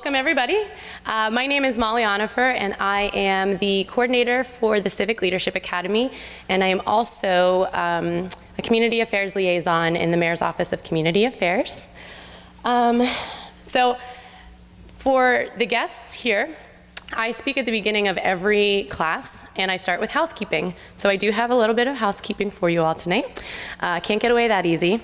welcome everybody. My name is Molly Onifer, and I am the coordinator for the Civic Leadership Academy, and I am also a community affairs liaison in the Mayor's Office of Community Affairs. So for the guests here, I speak at the beginning of every class, and I start with housekeeping. So I do have a little bit of housekeeping for you all tonight. Can't get away that easy.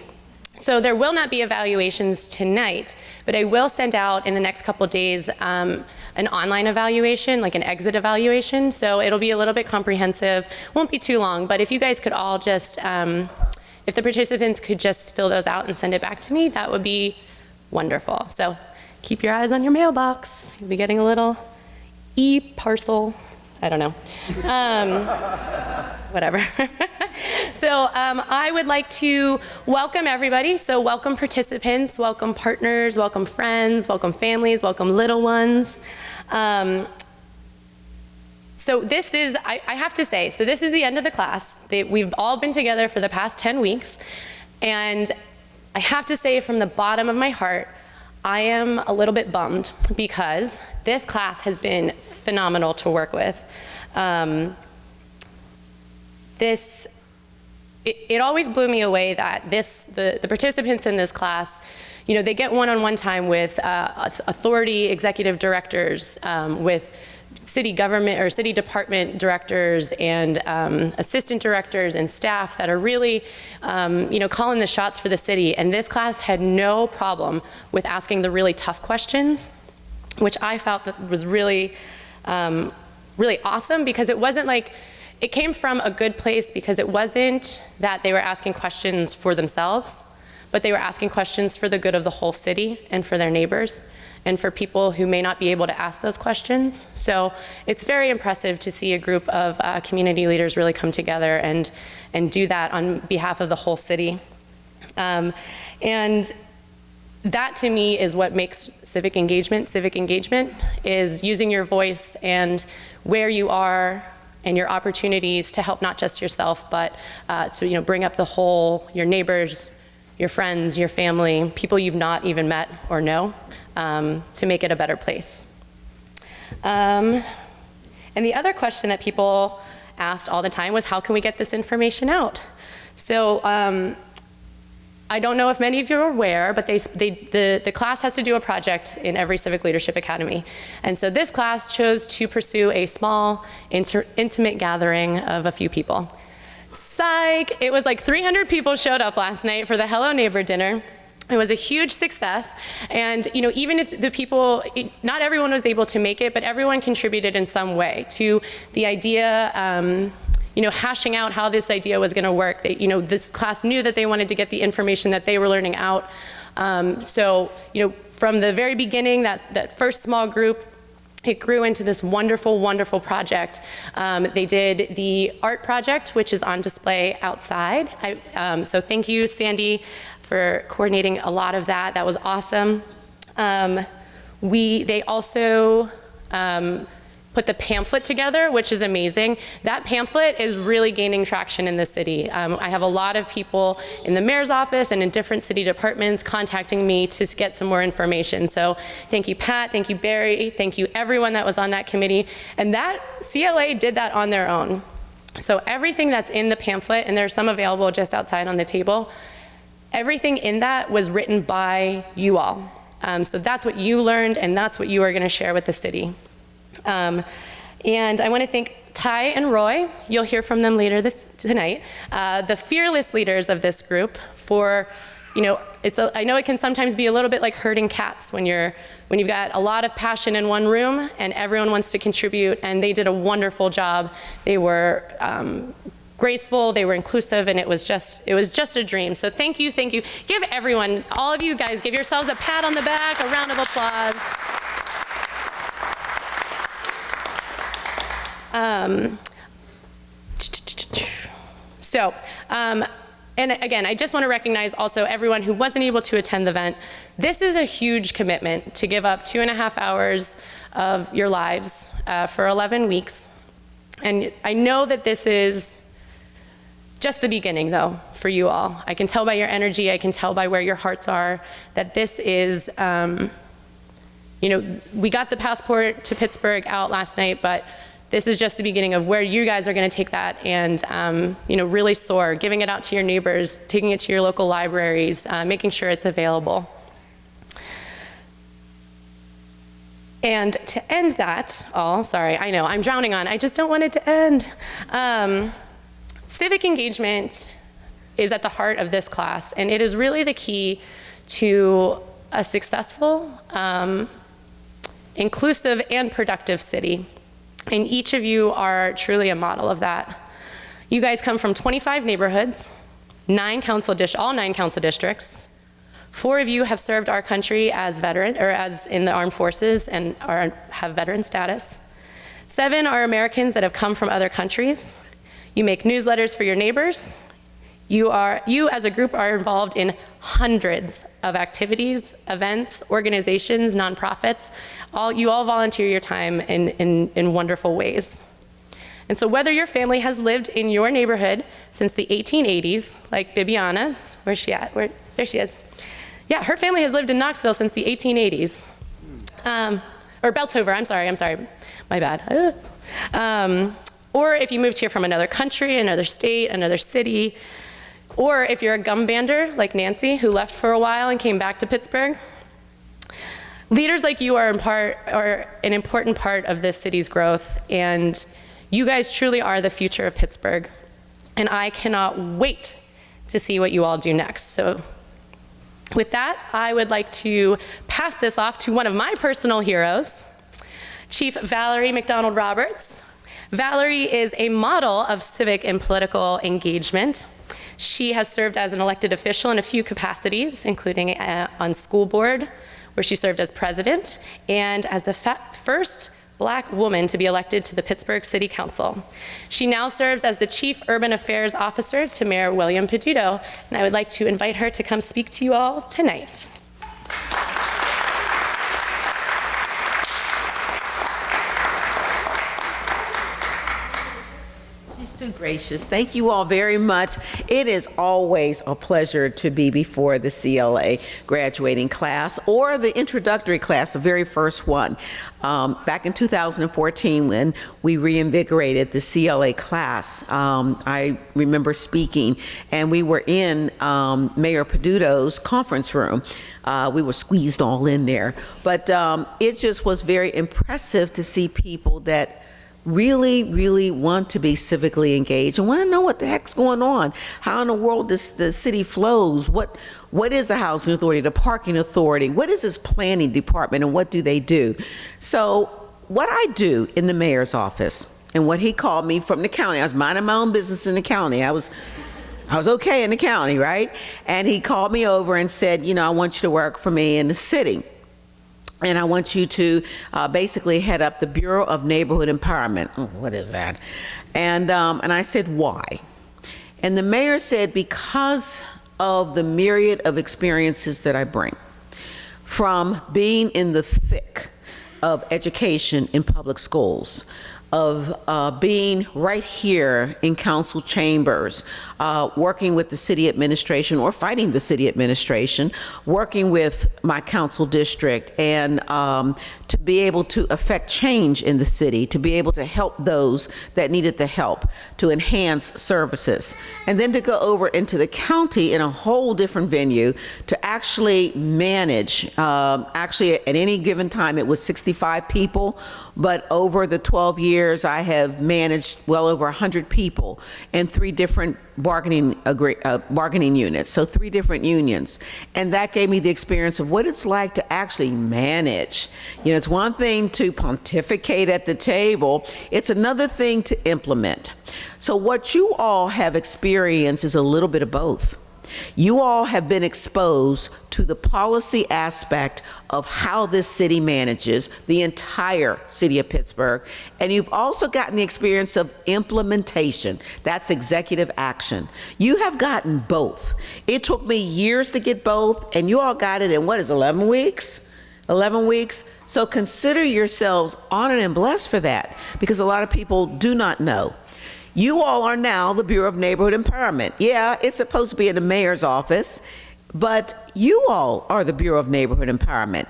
So there will not be evaluations tonight, but I will send out in the next couple of days an online evaluation, like an exit evaluation. So it'll be a little bit comprehensive, won't be too long, but if you guys could all just, if the participants could just fill those out and send it back to me, that would be wonderful. So keep your eyes on your mailbox. You'll be getting a little e-parcel, I don't know. Whatever. So I would like to welcome everybody. So welcome participants, welcome partners, welcome friends, welcome families, welcome little ones. So this is, I have to say, so this is the end of the class. We've all been together for the past 10 weeks. And I have to say from the bottom of my heart, I am a little bit bummed because this class has been phenomenal to work with. It always blew me away that the participants in this class, you know, they get one-on-one time with authority executive directors, with city government or city department directors and assistant directors and staff that are really, you know, calling the shots for the city. And this class had no problem with asking the really tough questions, which I felt that was really, really awesome, because it wasn't like, it came from a good place, because it wasn't that they were asking questions for themselves, but they were asking questions for the good of the whole city and for their neighbors and for people who may not be able to ask those questions. So it's very impressive to see a group of community leaders really come together and do that on behalf of the whole city. And that to me is what makes civic engagement. Civic engagement is using your voice and where you are and your opportunities to help not just yourself, but to, you know, bring up the whole, your neighbors, your friends, your family, people you've not even met or know, to make it a better place. And the other question that people asked all the time was, how can we get this information out? So I don't know if many of you are aware, but the class has to do a project in every Civic Leadership Academy. And so this class chose to pursue a small, intimate gathering of a few people. Psych! It was like 300 people showed up last night for the Hello Neighbor dinner. It was a huge success, and you know, even if the people, not everyone was able to make it, but everyone contributed in some way to the idea, you know, hashing out how this idea was going to work. You know, this class knew that they wanted to get the information that they were learning out. So, you know, from the very beginning, that first small group, it grew into this wonderful, wonderful project. They did the art project, which is on display outside. So thank you, Sandy, for coordinating a lot of that. That was awesome. They also put the pamphlet together, which is amazing. That pamphlet is really gaining traction in the city. I have a lot of people in the mayor's office and in different city departments contacting me to get some more information. So thank you, Pat, thank you, Barry, thank you everyone that was on that committee. And that CLA did that on their own. So everything that's in the pamphlet, and there's some available just outside on the table, everything in that was written by you all. So that's what you learned, and that's what you are gonna share with the city. And I want to thank Ty and Roy. You'll hear from them later tonight. The fearless leaders of this group for, you know, I know it can sometimes be a little bit like herding cats when you've got a lot of passion in one room and everyone wants to contribute, and they did a wonderful job. They were graceful, they were inclusive, and it was just a dream. So thank you, thank you. Give everyone, all of you guys, give yourselves a pat on the back, a round of applause. And again, I just want to recognize also everyone who wasn't able to attend the event. This is a huge commitment to give up 2.5 hours of your lives for 11 weeks. And I know that this is just the beginning, though, for you all. I can tell by your energy, I can tell by where your hearts are, that this is We got the passport to Pittsburgh out last night, but this is just the beginning of where you guys are going to take that and, really soar, giving it out to your neighbors, taking it to your local libraries, making sure it's available. And to end that all, sorry, I know, I'm drowning on, I just don't want it to end. Civic engagement is at the heart of this class, and it is really the key to a successful, inclusive, and productive city. And each of you are truly a model of that. You guys come from 25 neighborhoods, all 9 council districts. 4 of you have served our country as as in the armed forces and have veteran status. 7 are Americans that have come from other countries. You make newsletters for your neighbors. You as a group are involved in hundreds of activities, events, organizations, nonprofits. You all volunteer your time in wonderful ways. And so whether your family has lived in your neighborhood since the 1880s, like Bibiana's, where's she at? There she is. Yeah, her family has lived in Knoxville since the 1880s. Or Beltover, I'm sorry, my bad. Or if you moved here from another country, another state, another city, or if you're a gum bander like Nancy, who left for a while and came back to Pittsburgh. Leaders like you are an important part of this city's growth, and you guys truly are the future of Pittsburgh. And I cannot wait to see what you all do next. So with that, I would like to pass this off to one of my personal heroes, Chief Valerie McDonald Roberts. Valerie is a model of civic and political engagement. She has served as an elected official in a few capacities, including on school board, where she served as president, and as the first Black woman to be elected to the Pittsburgh City Council. She now serves as the Chief Urban Affairs Officer to Mayor William Peduto, and I would like to invite her to come speak to you all tonight. Too gracious. Thank you all very much. It is always a pleasure to be before the CLA graduating class or the introductory class, the very first one. Back in 2014, when we reinvigorated the CLA class, I remember speaking, and we were in Mayor Peduto's conference room. We were squeezed all in there, but it just was very impressive to see people that really want to be civically engaged and want to know what the heck's going on, how in the world the city flows, what is a housing authority, the parking authority, what is this planning department, and what do they do? So what I do in the mayor's office, and what he called me from the county, I was minding my own business in the county, I was okay in the county, right? And he called me over and said, I want you to work for me in the city. And I want you to basically head up the Bureau of Neighborhood Empowerment. Oh, what is that? And I said, why? And the mayor said, because of the myriad of experiences that I bring, from being in the thick of education in public schools, of being right here in council chambers, working with the city administration or fighting the city administration, working with my council district, and to be able to affect change in the city, to be able to help those that needed the help, to enhance services, and then to go over into the county in a whole different venue to actually manage, actually at any given time it was 65 people, but over the 12 years I have managed well over 100 people in 3 different bargaining units, so 3 different unions. And that gave me the experience of what it's like to actually manage. It's one thing to pontificate at the table, it's another thing to implement. So what you all have experienced is a little bit of both. You all have been exposed to the policy aspect of how this city manages the entire city of Pittsburgh, and you've also gotten the experience of implementation. That's executive action. You have gotten both. It took me years to get both, and you all got it in, 11 weeks? 11 weeks? So consider yourselves honored and blessed for that, because a lot of people do not know. You all are now the Bureau of Neighborhood Empowerment. Yeah, it's supposed to be in the mayor's office, but you all are the Bureau of Neighborhood Empowerment.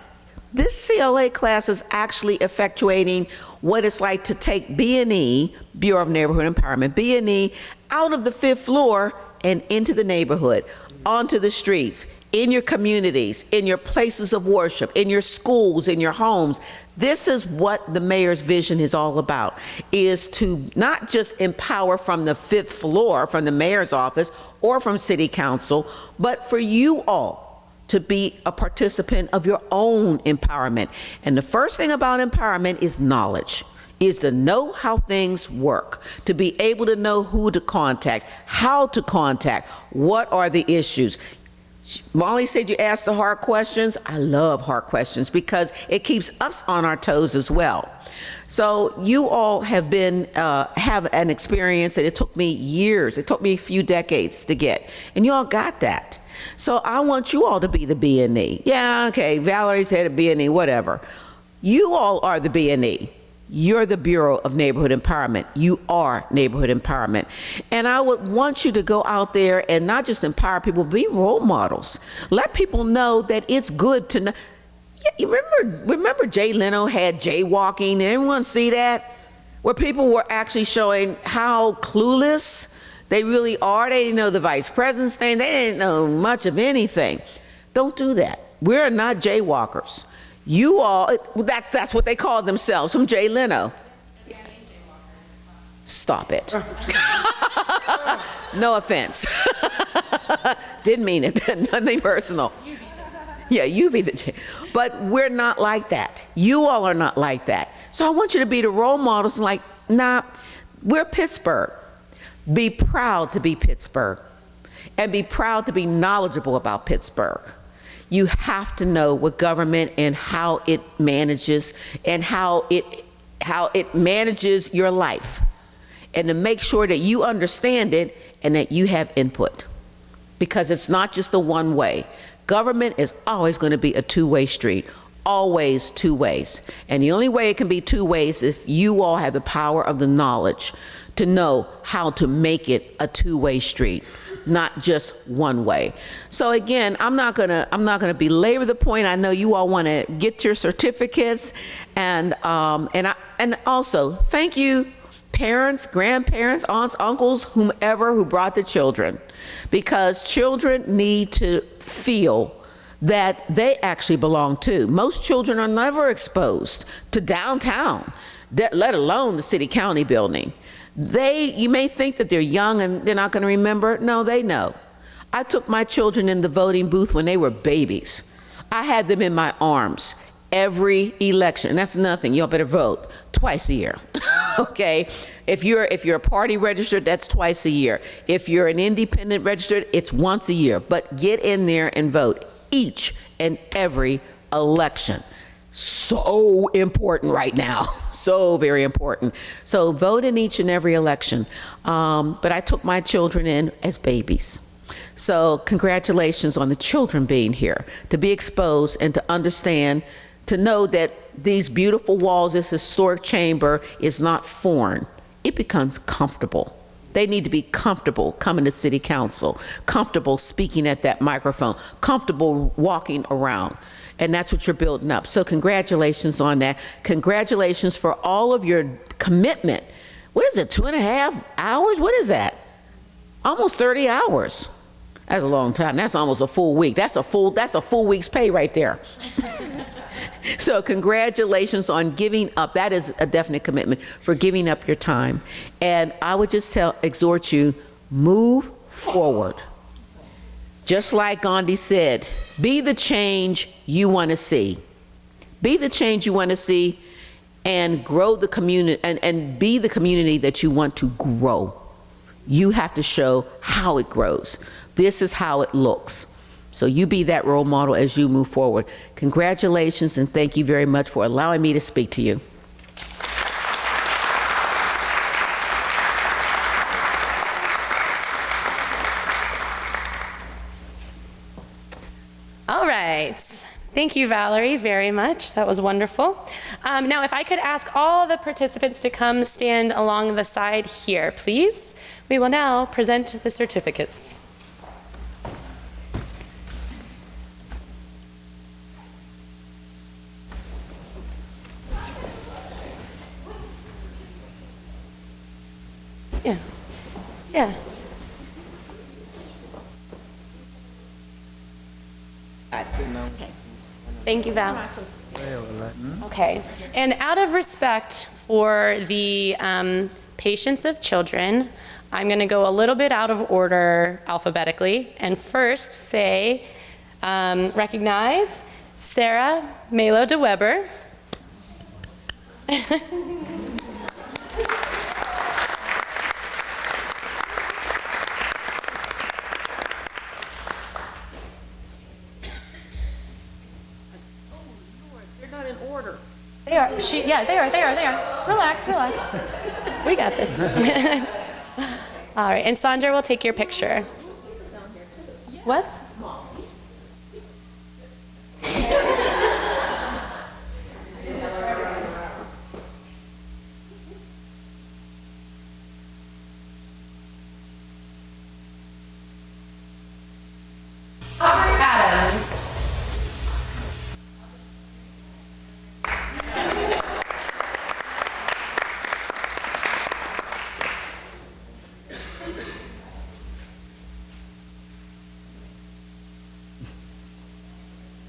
This CLA class is actually effectuating what it's like to take B&E, Bureau of Neighborhood Empowerment, B&E, out of the 5th floor and into the neighborhood, onto the streets, in your communities, in your places of worship, in your schools, in your homes. This is what the mayor's vision is all about, is to not just empower from the 5th floor, from the mayor's office or from city council, but for you all to be a participant of your own empowerment. And the first thing about empowerment is knowledge, is to know how things work, to be able to know who to contact, how to contact, what are the issues. Molly said you asked the hard questions. I love hard questions because it keeps us on our toes as well. So you all have have an experience that it took me years, it took me a few decades to get, and you all got that. So I want you all to be the B&E. Yeah, okay, Valerie said a B&E, whatever. You all are the B&E. You're the Bureau of Neighborhood Empowerment. You are neighborhood empowerment. And I would want you to go out there and not just empower people, be role models. Let people know that it's good to know. Yeah, you remember Jay Leno had jaywalking? Did everyone see that? Where people were actually showing how clueless they really are. They didn't know the vice president's thing. They didn't know much of anything. Don't do that. We're not jaywalkers. You all, that's what they call themselves, from Jay Leno. Stop it. No offense. Didn't mean it, nothing personal. Yeah, you be the Jay. But we're not like that. You all are not like that. So I want you to be the role models, like, nah, we're Pittsburgh. Be proud to be Pittsburgh, and be proud to be knowledgeable about Pittsburgh. You have to know what government and how it manages and how it manages your life, and to make sure that you understand it and that you have input, because it's not just the one way. Government is always going to be a two-way street, always two ways. And the only way it can be two ways is if you all have the power of the knowledge to know how to make it a two-way street, not just one way. So again, I'm not gonna belabor the point. I know you all want to get your certificates, and also thank you, parents, grandparents, aunts, uncles, whomever who brought the children, because children need to feel that they actually belong too. Most children are never exposed to downtown, let alone the city-county building. You may think that they're young and they're not going to remember. No, they know. I took my children in the voting booth when they were babies. I had them in my arms every election. That's nothing. Y'all better vote twice a year. Okay? If you're a party registered, that's twice a year. If you're an independent registered, it's once a year. But get in there and vote each and every election. So important right now, so very important. So vote in each and every election. But I took my children in as babies. So congratulations on the children being here, to be exposed and to understand, to know that these beautiful walls, this historic chamber is not foreign. It becomes comfortable. They need to be comfortable coming to city council, comfortable speaking at that microphone, comfortable walking around. And that's what you're building up. So congratulations on that. Congratulations for all of your commitment. What is it, 2.5 hours? What is that? Almost 30 hours. That's a long time. That's almost a full week. That's a full week's pay right there. So congratulations on giving up. That is a definite commitment for giving up your time. And I would just exhort you, move forward. Just like Gandhi said, be the change you want to see. Be the change you want to see, and grow the community, and be the community that you want to grow. You have to show how it grows. This is how it looks. So you be that role model as you move forward. Congratulations, and thank you very much for allowing me to speak to you. All right. Thank you, Valerie, very much. That was wonderful. Now, if I could ask all the participants to come stand along the side here, please. We will now present the certificates. Yeah. Yeah. Thank you, Val. Okay. And out of respect for the patients of children, I'm going to go a little bit out of order alphabetically, and first say, recognize Sarah Malo de Weber. They're not in order. They are. Yeah, they are. Relax. We got this. All right, and Sandra will take your picture. What? Adams.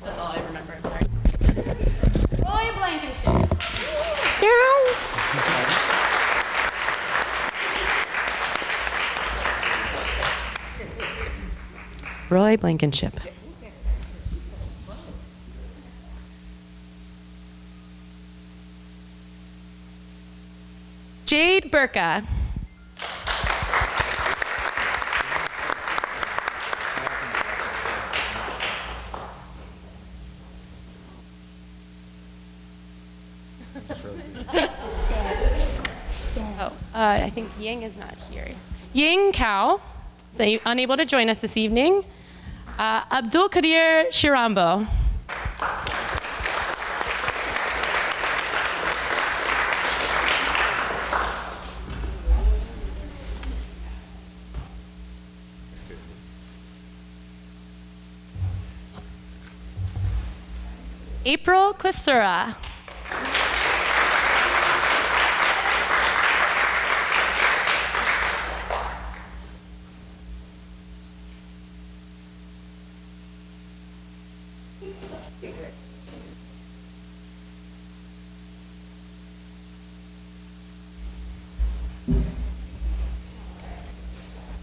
That's all I remember, I'm sorry. Roy Blankenship. Roy Blankenship. Jade Burka. I think Ying is not here. Ying Kao is unable to join us this evening. Abdul Qadir Shirambo. April Klesura.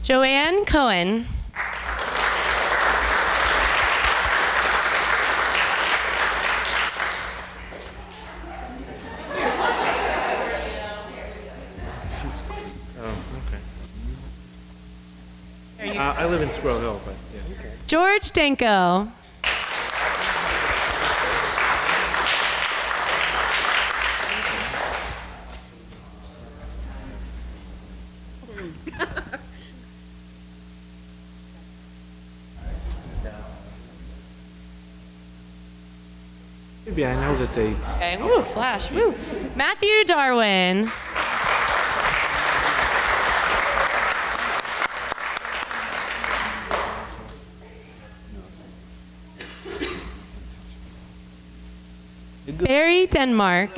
Joanne Cohen. I live in Squirrel Hill, but yeah. Okay. George Danko. Maybe I know that they. Okay, woo, flash, woo. Matthew Darwin. Barry Denmark.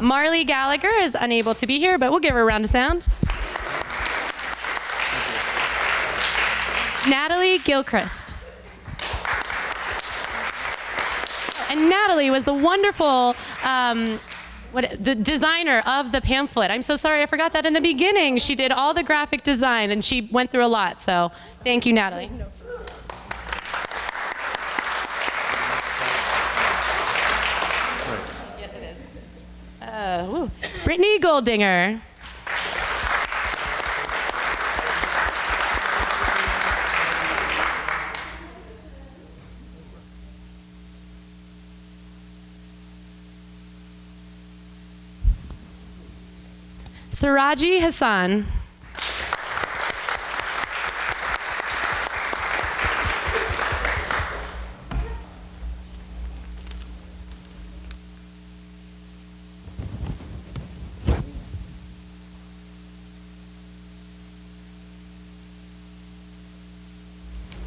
Marley Gallagher is unable to be here, but we'll give her a round of sound. Natalie Gilchrist. And Natalie was the wonderful the designer of the pamphlet. I'm so sorry I forgot that in the beginning. She did all the graphic design, and she went through a lot. So thank you, Natalie. Yes, it is. Brittany Goldinger. Siraji Hassan.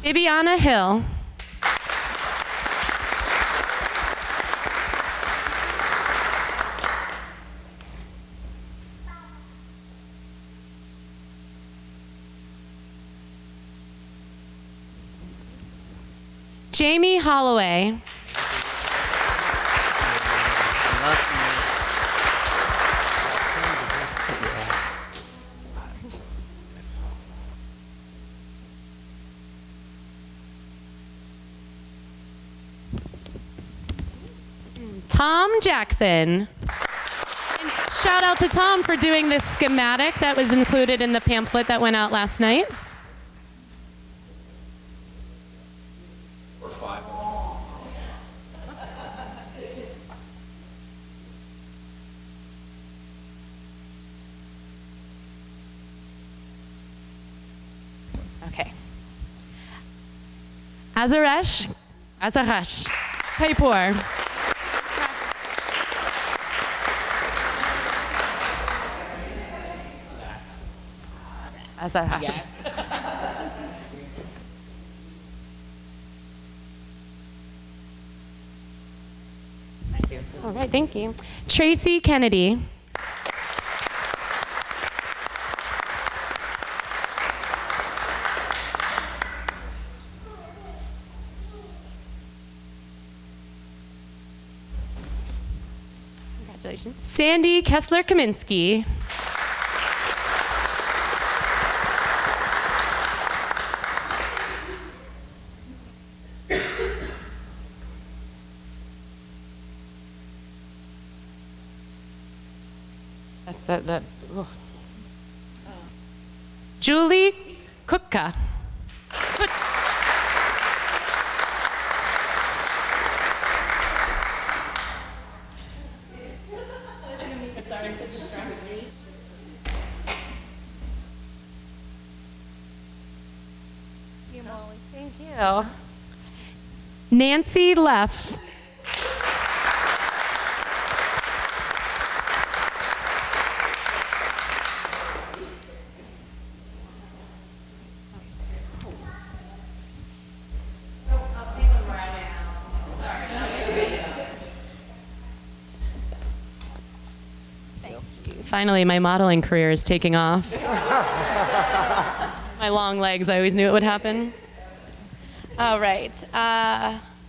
Bibiana Hill. Jamie Holloway. Tom Jackson. And shout out to Tom for doing this schematic that was included in the pamphlet that went out last night. Okay. Azarash Kapoor. Azarash. All right, thank you. Tracy Kennedy. Congratulations. Sandy Kessler-Kaminsky. That's that. Oh. Julie Kutka. Thank you. Nancy Leff. Finally, my modeling career is taking off. My long legs, I always knew it would happen. All right.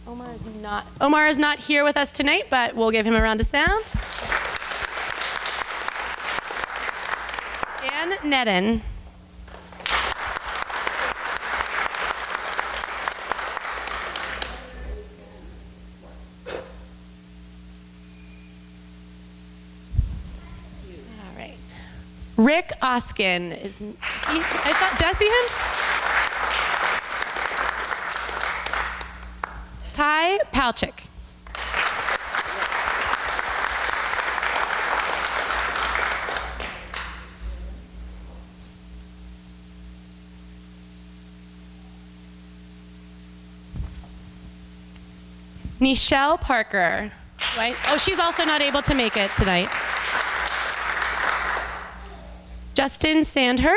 Omar is not here with us tonight, but we'll give him a round of sound. Dan Nedden. Rick Oskin is did I see him? Ty Palchik. Nichelle Parker. Right? Oh, she's also not able to make it tonight. Justin Sandher.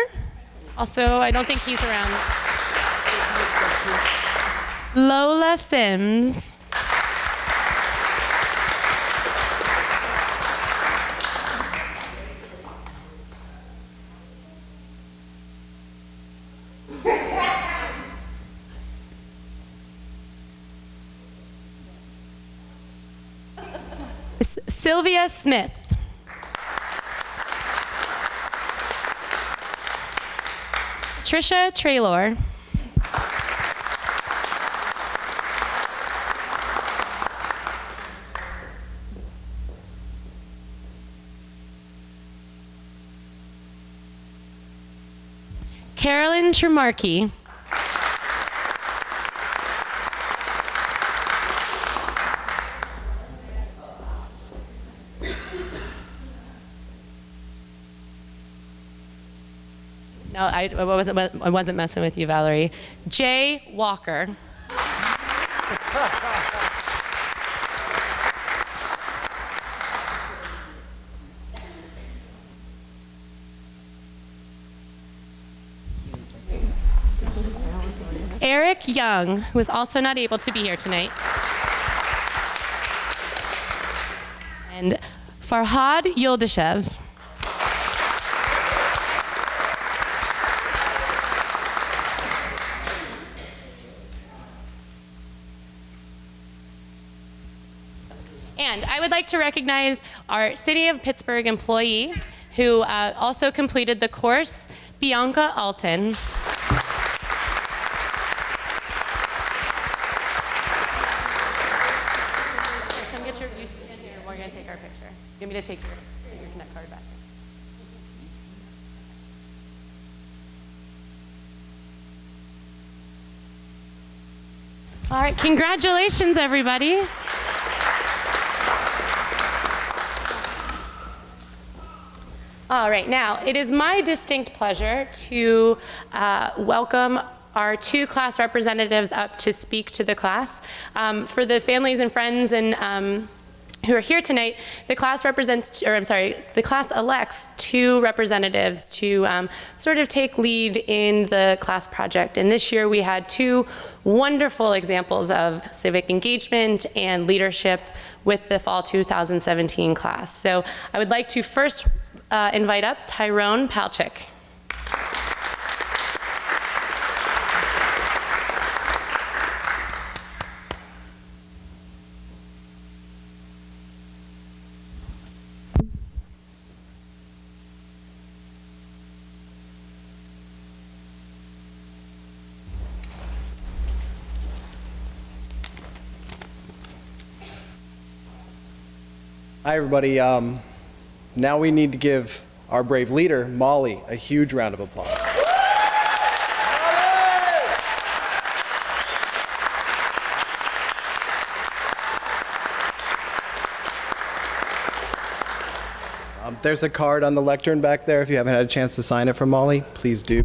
Also, I don't think he's around. Lola Sims. Sylvia Smith. Trisha Traylor. Carolyn Tremarkey. No, I wasn't messing with you, Valerie. Jay Walker. Eric Young, who is also not able to be here tonight. And Farhad Yoldashev. And I would like to recognize our City of Pittsburgh employee who also completed the course, Bianca Alton. Come get you stand here, we're gonna take our picture. You want me to take your Connect card back? All right, congratulations, everybody. All right, now it is my distinct pleasure to welcome our two class representatives up to speak to the class. For the families and friends and who are here tonight, the class the class elects two representatives to sort of take lead in the class project. And this year we had two wonderful examples of civic engagement and leadership with the fall 2017 class. So I would like to first invite up Tyrone Palchik. Hi, everybody. Now we need to give our brave leader, Molly, a huge round of applause. There's a card on the lectern back there. If you haven't had a chance to sign it for Molly, please do.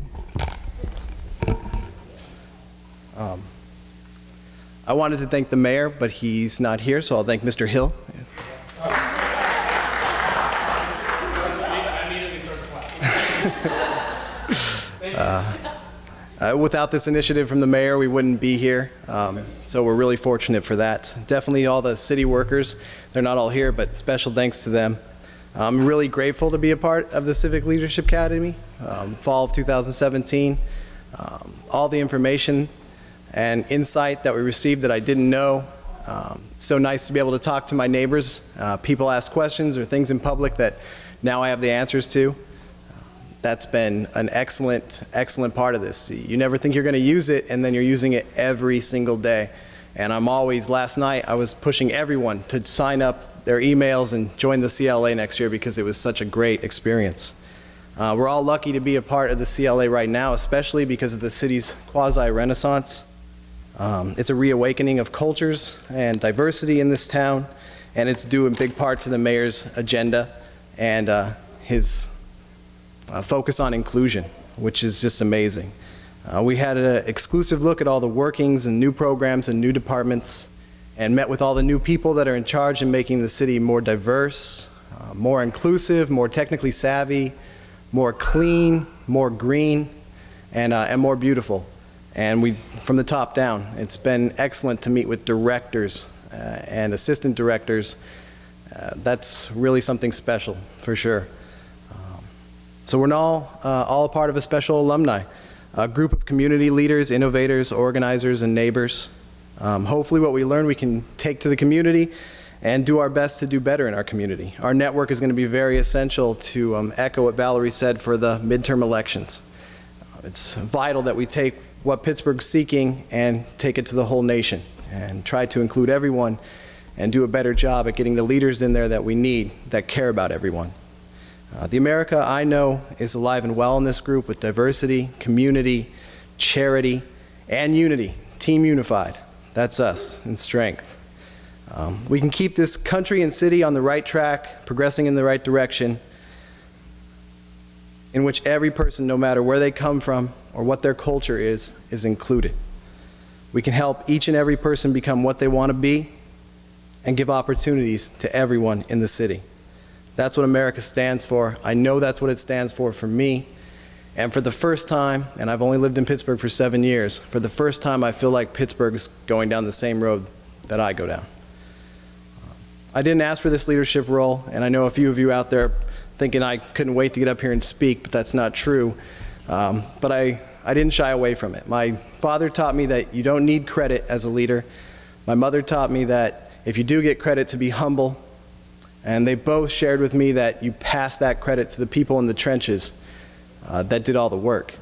I wanted to thank the mayor, but he's not here, so I'll thank Mr. Hill. Without this initiative from the mayor, we wouldn't be here, so we're really fortunate for that. Definitely all the city workers, they're not all here, but special thanks to them. I'm really grateful to be a part of the Civic Leadership Academy, fall of 2017. All the information and insight that we received that I didn't know. It's so nice to be able to talk to my neighbors. People ask questions or things in public that now I have the answers to. That's been an excellent, excellent part of this. You never think you're going to use it, and then you're using it every single day. And I'm always, last night, I was pushing everyone to sign up their emails and join the CLA next year because it was such a great experience. We're all lucky to be a part of the CLA right now, especially because of the city's quasi-renaissance. It's a reawakening of cultures and diversity in this town, and it's due in big part to the mayor's agenda and his focus on inclusion, which is just amazing. We had an exclusive look at all the workings and new programs and new departments and met with all the new people that are in charge in making the city more diverse, more inclusive, more technically savvy, more clean, more green, and more beautiful. And from the top down, it's been excellent to meet with directors and assistant directors. That's really something special, for sure. So we're all a part of a special alumni, a group of community leaders, innovators, organizers, and neighbors. Hopefully what we learn we can take to the community and do our best to do better in our community. Our network is going to be very essential to echo what Valerie said for the midterm elections. It's vital that we take what Pittsburgh's seeking and take it to the whole nation and try to include everyone and do a better job at getting the leaders in there that we need that care about everyone. The America I know is alive and well in this group with diversity, community, charity, and unity. Team unified. That's us in strength. We can keep this country and city on the right track, progressing in the right direction, in which every person, no matter where they come from or what their culture is included. We can help each and every person become what they want to be and give opportunities to everyone in the city. That's what America stands for. I know that's what it stands for me, And for the first time, and I've only lived in Pittsburgh for 7 years, for the first time I feel like Pittsburgh's going down the same road that I go down. I didn't ask for this leadership role, and I know a few of you out there thinking I couldn't wait to get up here and speak, but that's not true. But I didn't shy away from it. My father taught me that you don't need credit as a leader. My mother taught me that if you do get credit, to be humble. And they both shared with me that you pass that credit to the people in the trenches that did all the work.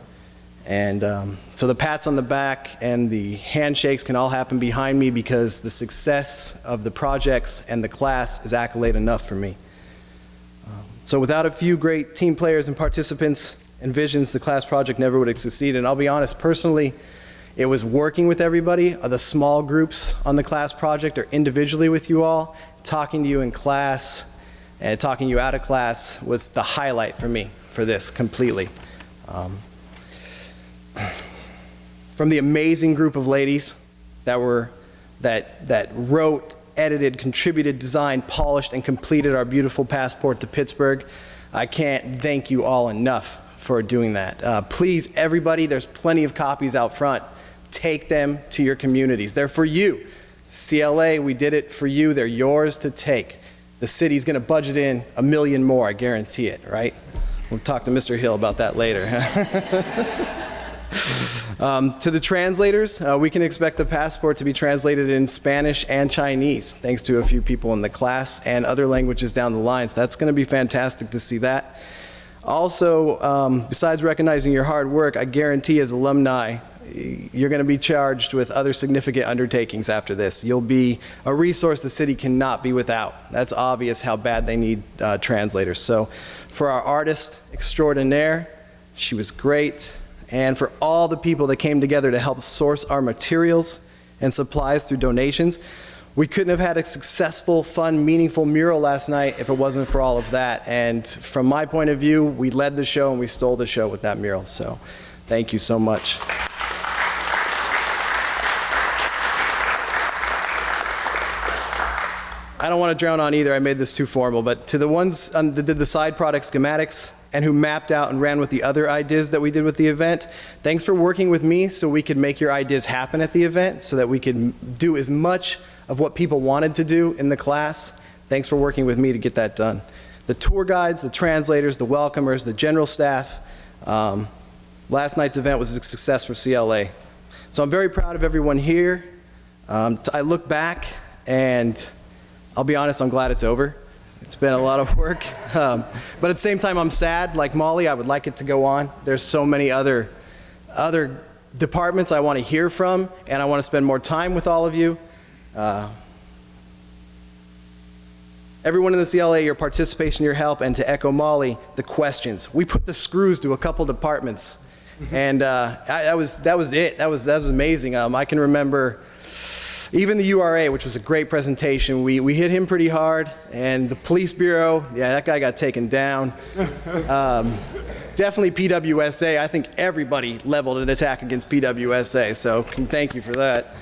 And so the pats on the back and the handshakes can all happen behind me because the success of the projects and the class is accolade enough for me. So without a few great team players and participants and visions, the class project never would have succeeded. And I'll be honest, personally, it was working with everybody, the small groups on the class project or individually with you all, talking to you in class and talking you out of class was the highlight for me for this completely. From the amazing group of ladies that wrote, edited, contributed, designed, polished, and completed our beautiful passport to Pittsburgh, I can't thank you all enough for doing that. Please, everybody, there's plenty of copies out front. Take them to your communities. They're for you. CLA, we did it for you. They're yours to take. The city's going to budget in $1 million more, I guarantee it, right? We'll talk to Mr. Hill about that later. To the translators, we can expect the passport to be translated in Spanish and Chinese, thanks to a few people in the class, and other languages down the line. So that's going to be fantastic to see that. Also, besides recognizing your hard work, I guarantee as alumni, you're going to be charged with other significant undertakings after this. You'll be a resource the city cannot be without. That's obvious how bad they need translators. So for our artist extraordinaire, she was great. And for all the people that came together to help source our materials and supplies through donations, we couldn't have had a successful, fun, meaningful mural last night if it wasn't for all of that. And from my point of view, we led the show and we stole the show with that mural. So thank you so much. I don't want to drown on either, I made this too formal, but to the ones that did the side product schematics and who mapped out and ran with the other ideas that we did with the event, thanks for working with me so we could make your ideas happen at the event, so that we could do as much of what people wanted to do in the class. Thanks for working with me to get that done. The tour guides, the translators, the welcomers, the general staff, last night's event was a success for CLA. So I'm very proud of everyone here. I look back and I'll be honest, I'm glad it's over. It's been a lot of work. But at the same time, I'm sad. Like Molly, I would like it to go on. There's so many other departments I want to hear from, and I want to spend more time with all of you. Everyone in the CLA, your participation, your help, and to echo Molly, the questions. We put the screws to a couple departments, and that was it. That was amazing. I can remember even the URA, which was a great presentation, we hit him pretty hard, and the police bureau, yeah, that guy got taken down. Definitely PWSA. I think everybody leveled an attack against PWSA, so thank you for that.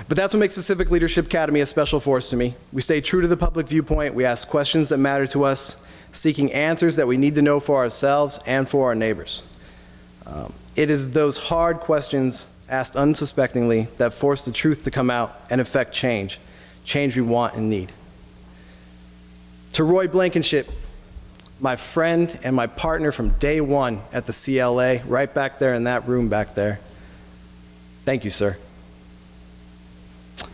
But that's what makes the Civic Leadership Academy a special force to me. We stay true to the public viewpoint. We ask questions that matter to us, seeking answers that we need to know for ourselves and for our neighbors. It is those hard questions asked unsuspectingly that force the truth to come out and affect change we want and need. To Roy Blankenship, my friend and my partner from day one at the CLA, right back there in that room back there, thank you, sir.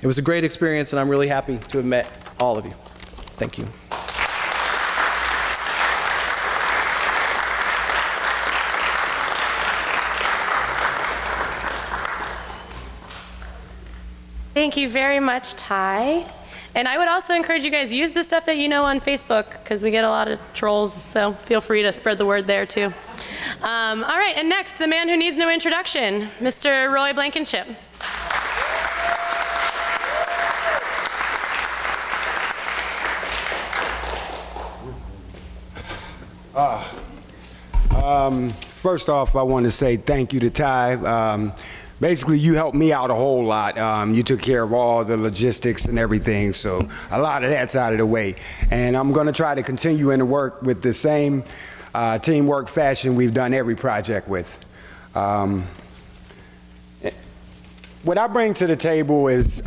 It was a great experience, and I'm really happy to have met all of you. Thank you. Thank you very much, Ty. And I would also encourage you guys, use the stuff that you know on Facebook, because we get a lot of trolls, so feel free to spread the word there too. All right, and next, the man who needs no introduction, Mr. Roy Blankenship. First off, I want to say thank you to Ty. Basically, you helped me out a whole lot. You took care of all the logistics and everything, so a lot of that's out of the way. And I'm going to try to continue in the work with the same teamwork fashion, we've done every project with. What I bring to the table is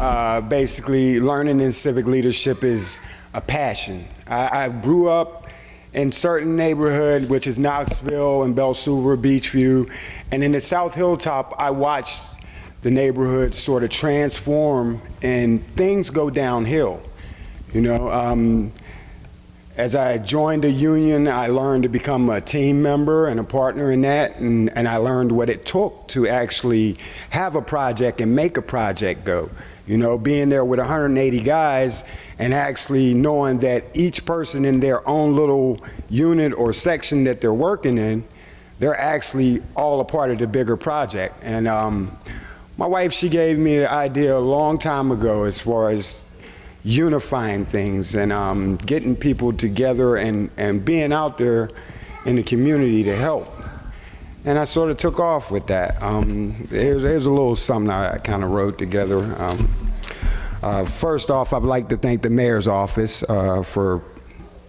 basically learning in civic leadership is a passion. I grew up in certain neighborhood, which is Knoxville and Belsuva, Beachview, and in the South Hilltop, I watched the neighborhood sort of transform and things go downhill. You know, as I joined the union, I learned to become a team member and a partner in that, and I learned what it took to actually have a project and make a project go. You know, being there with 180 guys and actually knowing that each person in their own little unit or section that they're working in, they're actually all a part of the bigger project. And my wife, she gave me the idea a long time ago as far as unifying things and getting people together and being out there in the community to help. And I sort of took off with that. Here's a little something I kind of wrote together. First off, I'd like to thank the mayor's office for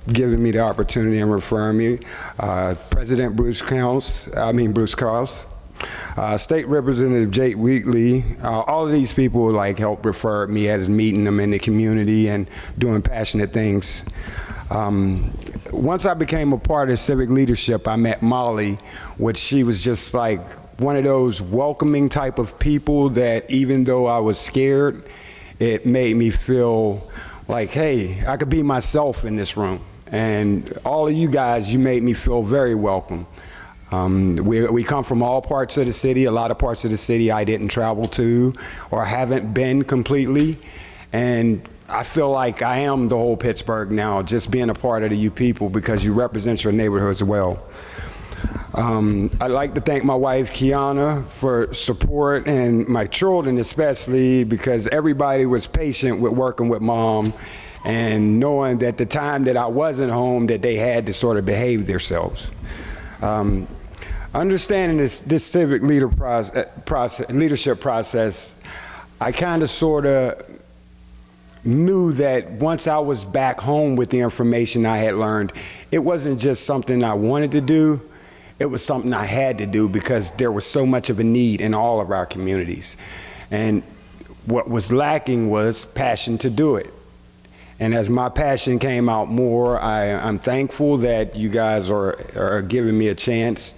giving me the opportunity and referring me. President Bruce Krause, State Representative Jake Wheatley, all of these people like helped refer me as meeting them in the community and doing passionate things. Once I became a part of civic leadership, I met Molly, which she was just like one of those welcoming type of people that even though I was scared, it made me feel like, hey, I could be myself in this room. And all of you guys, you made me feel very welcome. We come from all parts of the city. A lot of parts of the city I didn't travel to or haven't been completely. And I feel like I am the whole Pittsburgh now, just being a part of the you people because you represent your neighborhoods well. I'd like to thank my wife, Kiana, for support and my children especially because everybody was patient with working with Mom and knowing that the time that I wasn't home that they had to sort of behave themselves. Understanding this civic leadership process, I kind of sort of knew that once I was back home with the information I had learned, it wasn't just something I wanted to do, it was something I had to do because there was so much of a need in all of our communities. And what was lacking was passion to do it. And as my passion came out more, I'm thankful that you guys are giving me a chance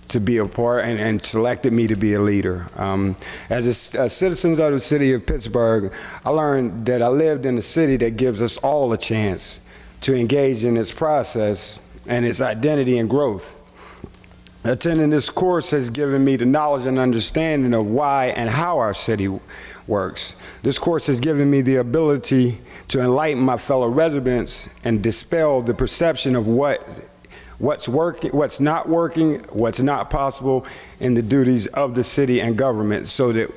to be a part and selected me to be a leader. As a citizens of the city of Pittsburgh, I learned that I lived in a city that gives us all a chance to engage in its process and its identity and growth. Attending this course has given me the knowledge and understanding of why and how our city works. This course has given me the ability to enlighten my fellow residents and dispel the perception of what's working, what's not working, what's not possible in the duties of the city and government so that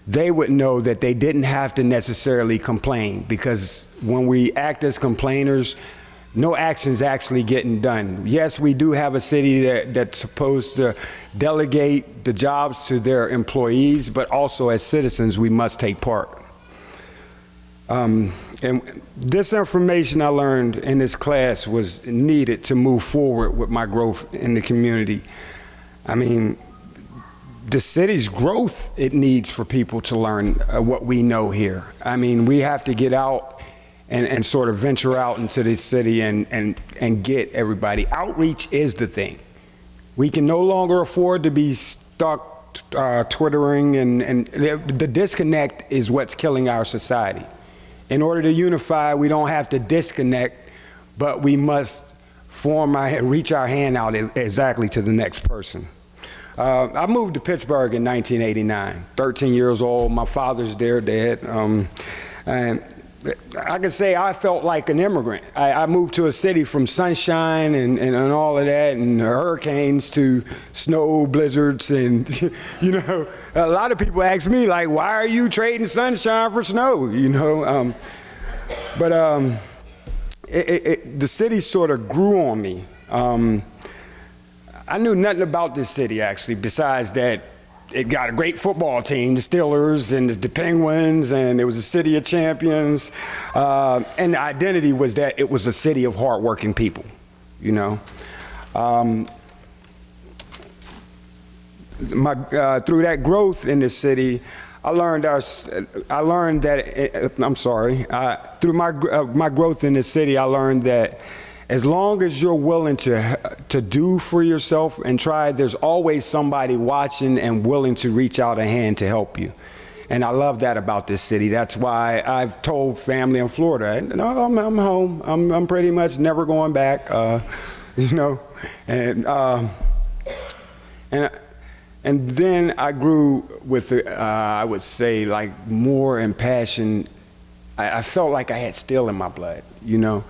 they would know that they didn't have to necessarily complain because when we act as complainers, no action's actually getting done. Yes, we do have a city that's supposed to delegate the jobs to their employees, but also as citizens, we must take part. And this information I learned in this class was needed to move forward with my growth in the community. I mean, the city's growth, it needs for people to learn what we know here. I mean, we have to get out and sort of venture out into this city and get everybody. Outreach is the thing. We can no longer afford to be stuck twittering and the disconnect is what's killing our society. In order to unify, we don't have to disconnect, but we must reach our hand out exactly to the next person. I moved to Pittsburgh in 1989, 13 years old. My father's there, dead. And I can say I felt like an immigrant. I moved to a city from sunshine and all of that, and hurricanes to snow, blizzards, and you know, a lot of people ask me like, "Why are you trading sunshine for snow?" You know, the city sort of grew on me. I knew nothing about this city actually, besides that. It got a great football team, the Steelers and the Penguins, and it was a city of champions. And the identity was that it was a city of hardworking people, you know. Through that growth in the city, through my growth in the city, I learned that as long as you're willing to do for yourself and try, there's always somebody watching and willing to reach out a hand to help you. And I love that about this city. That's why I've told family in Florida, no, I'm home. I'm pretty much never going back, you know. And then I grew with, I would say, like more in passion. I felt like I had steel in my blood, you know.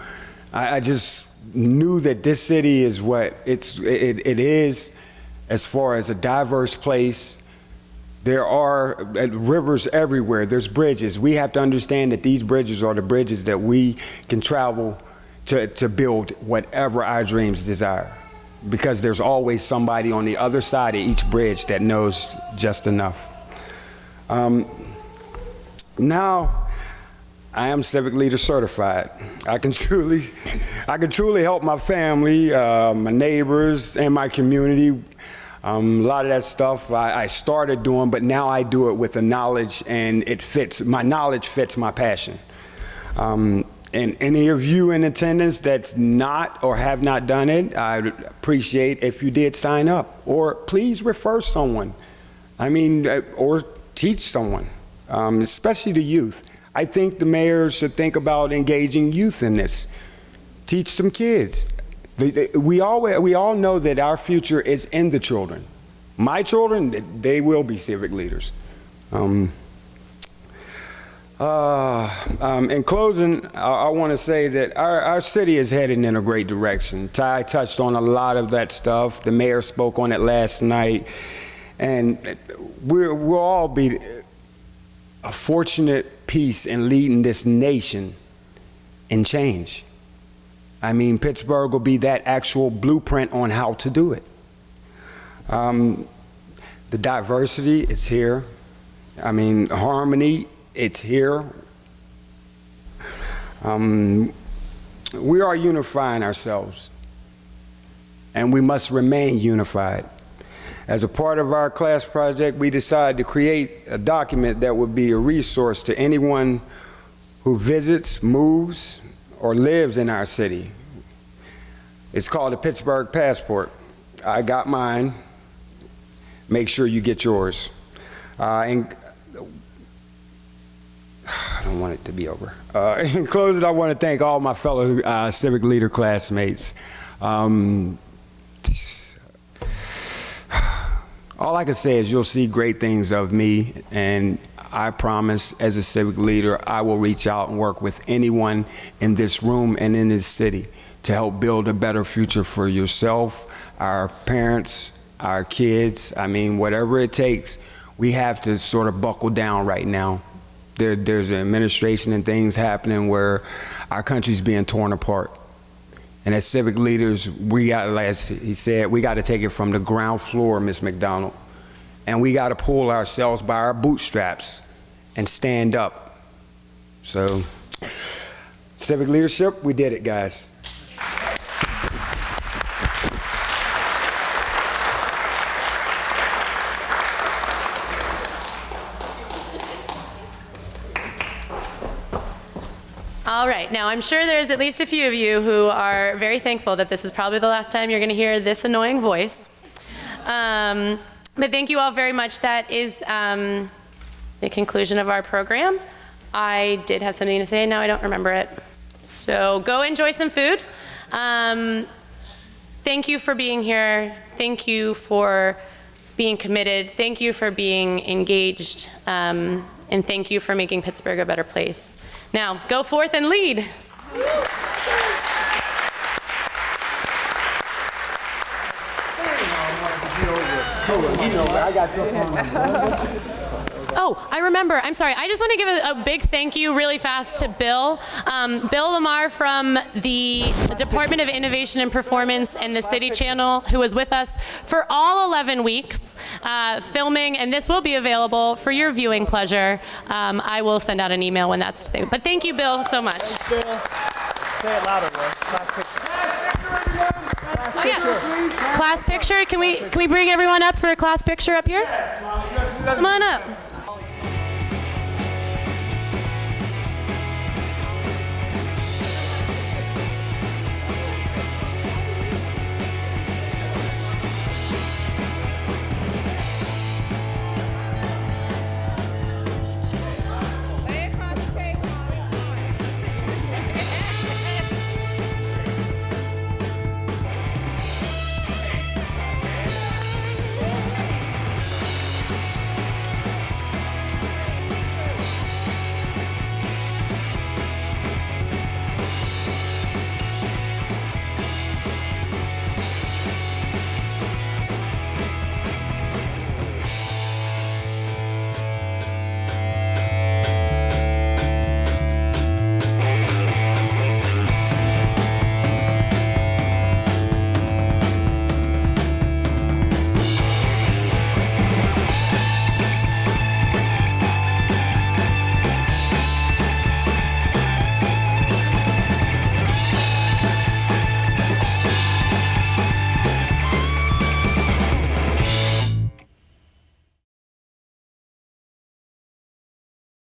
I just knew that this city is what it is as far as a diverse place. There are rivers everywhere. There's bridges. We have to understand that these bridges are the bridges that we can travel to build whatever our dreams desire. Because there's always somebody on the other side of each bridge that knows just enough. Now, I am Civic Leader certified. I can truly help my family, my neighbors, and my community. A lot of that stuff I started doing, but now I do it with the knowledge, and my knowledge fits my passion. And any of you in attendance that's not or have not done it, I'd appreciate if you did sign up, or please refer someone. I mean, or teach someone, especially the youth. I think the mayor should think about engaging youth in this. Teach some kids. We all know that our future is in the children. My children, they will be civic leaders. In closing, I want to say that our city is heading in a great direction. Ty touched on a lot of that stuff. The mayor spoke on it last night. And we'll all be a fortunate piece in leading this nation in change. I mean, Pittsburgh will be that actual blueprint on how to do it. The diversity is here. I mean, harmony, it's here. We are unifying ourselves, and we must remain unified. As a part of our class project, we decided to create a document that would be a resource to anyone who visits, moves, or lives in our city. It's called the Pittsburgh Passport. I got mine. Make sure you get yours. And I don't want it to be over. In closing, I want to thank all my fellow Civic Leader classmates. All I can say is you'll see great things of me, and I promise as a civic leader, I will reach out and work with anyone in this room and in this city to help build a better future for yourself, our parents, our kids. I mean, whatever it takes, we have to sort of buckle down right now. There's an administration and things happening where our country's being torn apart. And as civic leaders, we got, as he said, we got to take it from the ground floor, Ms. McDonald. And we got to pull ourselves by our bootstraps and stand up. So, civic leadership, we did it, guys. All right, now I'm sure there's at least a few of you who are very thankful that this is probably the last time you're going to hear this annoying voice. But thank you all very much. That is the conclusion of our program. I did have something to say, now I don't remember it. So go enjoy some food. Thank you for being here. Thank you for being committed. Thank you for being engaged. And thank you for making Pittsburgh a better place. Now, go forth and lead. Oh, I remember. I'm sorry. I just want to give a big thank you really fast to Bill. Bill Lamar from the Department of Innovation and Performance and the City Channel, who was with us for all 11 weeks filming, and this will be available for your viewing pleasure. I will send out an email when that's thing. But thank you, Bill, so much. Thanks, Bill. Say it louder, Will. Last picture. yeah. Class picture. Can we bring everyone up for a class picture up here? Come on up.